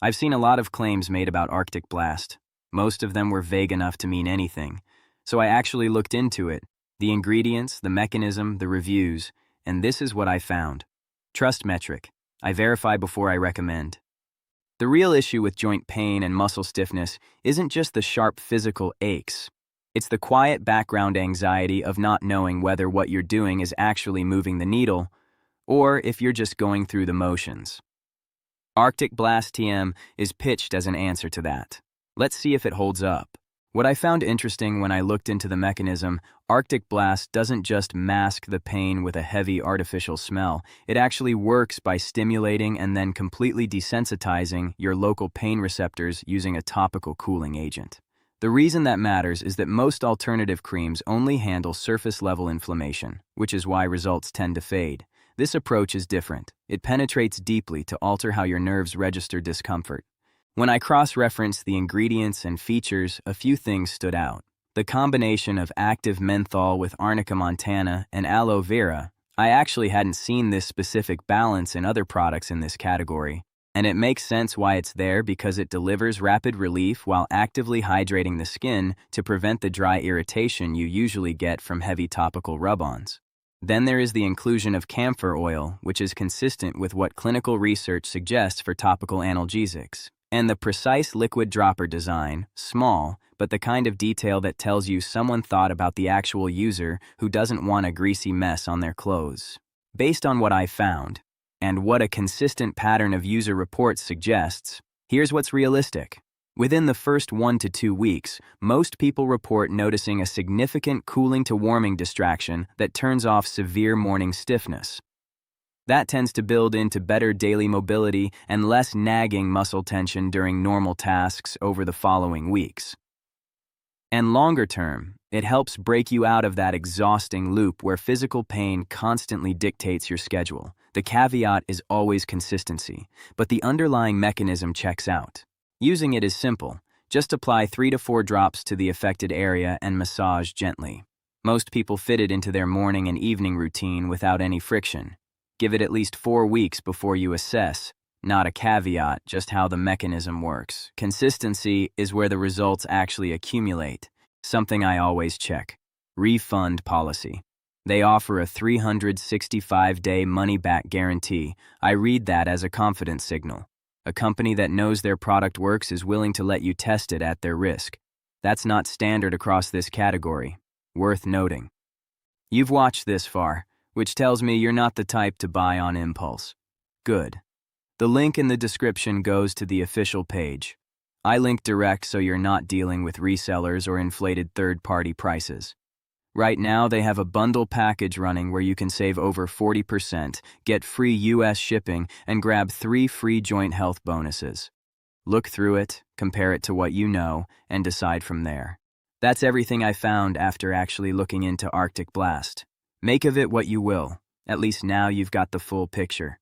I've seen a lot of claims made about Arctic Blast. Most of them were vague enough to mean anything. So I actually looked into it, the ingredients, the mechanism, the reviews, and this is what I found. TrustMetric. I verify before I recommend. The real issue with joint pain and muscle stiffness isn't just the sharp physical aches. It's the quiet background anxiety of not knowing whether what you're doing is actually moving the needle, or if you're just going through the motions. Arctic Blast TM is pitched as an answer to that. Let's see if it holds up. What I found interesting when I looked into the mechanism, Arctic Blast doesn't just mask the pain with a heavy artificial smell. It actually works by stimulating and then completely desensitizing your local pain receptors using a topical cooling agent. The reason that matters is that most alternative creams only handle surface-level inflammation, which is why results tend to fade. This approach is different. It penetrates deeply to alter how your nerves register discomfort. When I cross-referenced the ingredients and features, a few things stood out. The combination of active menthol with Arnica montana and aloe vera, I actually hadn't seen this specific balance in other products in this category. And it makes sense why it's there because it delivers rapid relief while actively hydrating the skin to prevent the dry irritation you usually get from heavy topical rub-ons. Then there is the inclusion of camphor oil, which is consistent with what clinical research suggests for topical analgesics. And the precise liquid dropper design, small, but the kind of detail that tells you someone thought about the actual user who doesn't want a greasy mess on their clothes. Based on what I found, and what a consistent pattern of user reports suggests, here's what's realistic. Within the first 1 to 2 weeks, most people report noticing a significant cooling to warming distraction that turns off severe morning stiffness. That tends to build into better daily mobility and less nagging muscle tension during normal tasks over the following weeks. And longer term, it helps break you out of that exhausting loop where physical pain constantly dictates your schedule. The caveat is always consistency, but the underlying mechanism checks out. Using it is simple. Just apply 3 to 4 drops to the affected area and massage gently. Most people fit it into their morning and evening routine without any friction. Give it at least 4 weeks before you assess. Not a caveat, just how the mechanism works. Consistency is where the results actually accumulate. Something I always check. Refund policy. They offer a 365-day money-back guarantee. I read that as a confidence signal. A company that knows their product works is willing to let you test it at their risk. That's not standard across this category. Worth noting. You've watched this far, which tells me you're not the type to buy on impulse. Good. The link in the description goes to the official page. I link direct so you're not dealing with resellers or inflated third-party prices. Right now, they have a bundle package running where you can save over 40%, get free US shipping, and grab 3 free joint health bonuses. Look through it, compare it to what you know, and decide from there. That's everything I found after actually looking into Arctic Blast. Make of it what you will. At least now you've got the full picture.